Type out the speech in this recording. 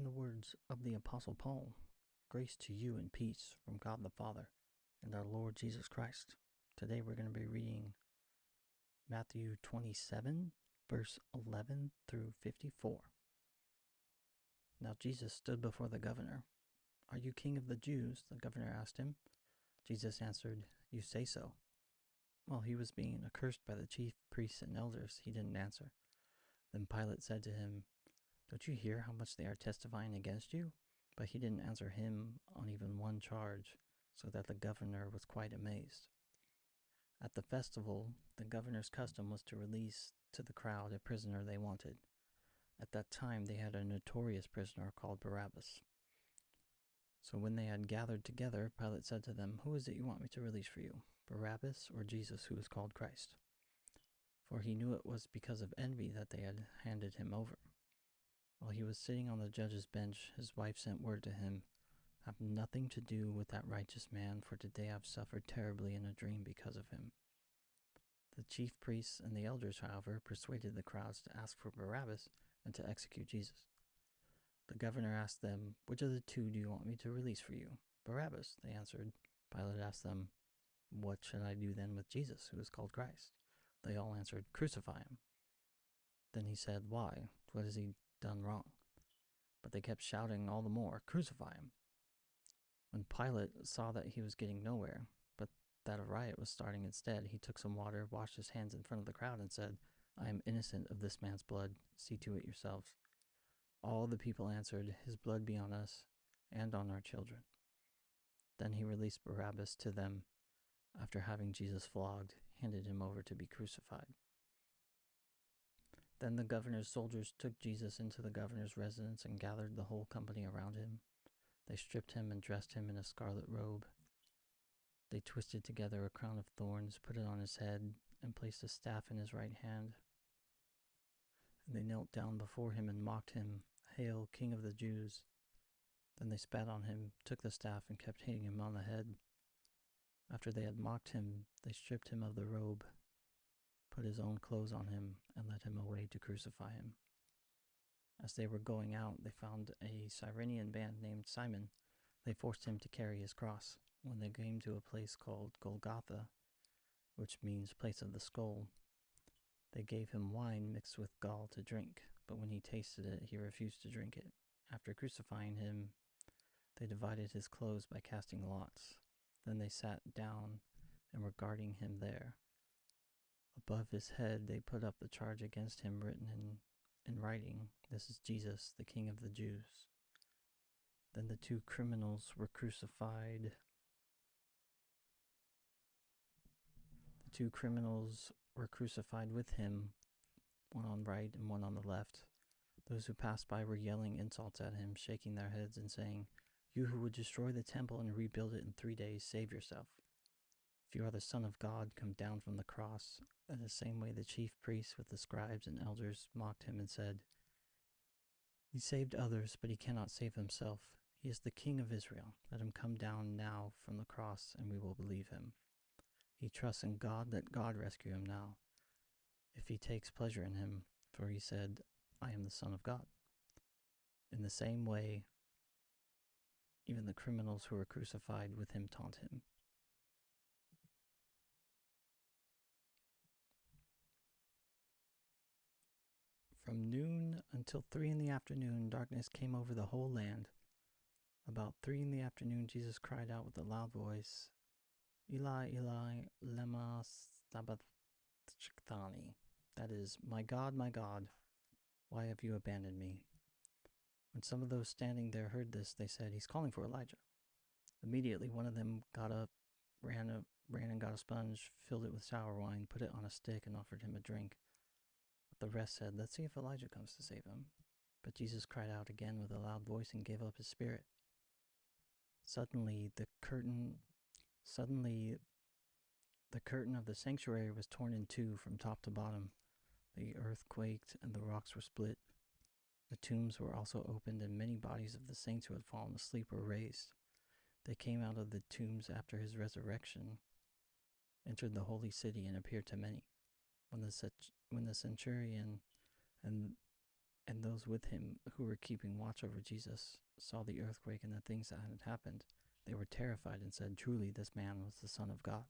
In the words of the Apostle Paul, grace to you and peace from God the Father and our Lord Jesus Christ. Today we're going to be reading Matthew 27, verse 11 through 54. Now Jesus stood before the governor. "Are you king of the Jews?" the governor asked him. Jesus answered, "You say so." While he was being accursed by the chief priests and elders, he didn't answer. Then Pilate said to him, "Don't you hear how much they are testifying against you?" But he didn't answer him on even one charge, so that the governor was quite amazed. At the festival, the governor's custom was to release to the crowd a prisoner they wanted. At that time, they had a notorious prisoner called Barabbas. So when they had gathered together, Pilate said to them, "Who is it you want me to release for you, Barabbas or Jesus, who is called Christ?" For he knew it was because of envy that they had handed him over. While he was sitting on the judge's bench, his wife sent word to him, "Have nothing to do with that righteous man, for today I've suffered terribly in a dream because of him." The chief priests and the elders, however, persuaded the crowds to ask for Barabbas and to execute Jesus. The governor asked them, "Which of the two do you want me to release for you?" "Barabbas," they answered. Pilate asked them, "What should I do then with Jesus, who is called Christ?" They all answered, "Crucify him." Then he said, "Why? What has he done wrong?" But they kept shouting all the more, "Crucify him." When Pilate saw that he was getting nowhere, but that a riot was starting instead, he took some water, washed his hands in front of the crowd, and said, "I am innocent of this man's blood. See to it yourselves." All the people answered, "His blood be on us and on our children." Then he released Barabbas to them. After having Jesus flogged, handed him over to be crucified. Then the governor's soldiers took Jesus into the governor's residence and gathered the whole company around him. They stripped him and dressed him in a scarlet robe. They twisted together a crown of thorns, put it on his head, and placed a staff in his right hand. And they knelt down before him and mocked him, "Hail, King of the Jews!" Then they spat on him, took the staff, and kept hitting him on the head. After they had mocked him, they stripped him of the robe, put his own clothes on him, and led him away to crucify him. As they were going out, they found a Cyrenian band named Simon. They forced him to carry his cross. When they came to a place called Golgotha, which means place of the skull, they gave him wine mixed with gall to drink, but when he tasted it, he refused to drink it. After crucifying him, they divided his clothes by casting lots. Then they sat down and were guarding him there. Above his head, they put up the charge against him written in writing, "This is Jesus, the King of the Jews." Then the two criminals were crucified. The two criminals were crucified with him, one on right and one on the left. Those who passed by were yelling insults at him, shaking their heads and saying, "You who would destroy the temple and rebuild it in 3 days, save yourself. If you are the Son of God, come down from the cross." In the same way, the chief priests with the scribes and elders mocked him and said, "He saved others, but he cannot save himself. He is the King of Israel. Let him come down now from the cross, and we will believe him. He trusts in God, let God rescue him now, if he takes pleasure in him, for he said, 'I am the Son of God.'" In the same way, even the criminals who were crucified with him taunt him. From noon until 3 in the afternoon, darkness came over the whole land. About 3 in the afternoon, Jesus cried out with a loud voice, "Eli, Eli, lema sabachthani." That is, my God, why have you abandoned me?" When some of those standing there heard this, they said, "He's calling for Elijah." Immediately one of them got up, ran and got a sponge, filled it with sour wine, put it on a stick, and offered him a drink. But the rest said, "Let's see if Elijah comes to save him." But Jesus cried out again with a loud voice and gave up his spirit. Suddenly the curtain of the sanctuary was torn in two from top to bottom. The earth quaked and the rocks were split. The tombs were also opened, and many bodies of the saints who had fallen asleep were raised. They came out of the tombs after his resurrection, entered the holy city, and appeared to many. When the centurion and And those with him who were keeping watch over Jesus saw the earthquake and the things that had happened. They were terrified and said, "Truly, this man was the Son of God."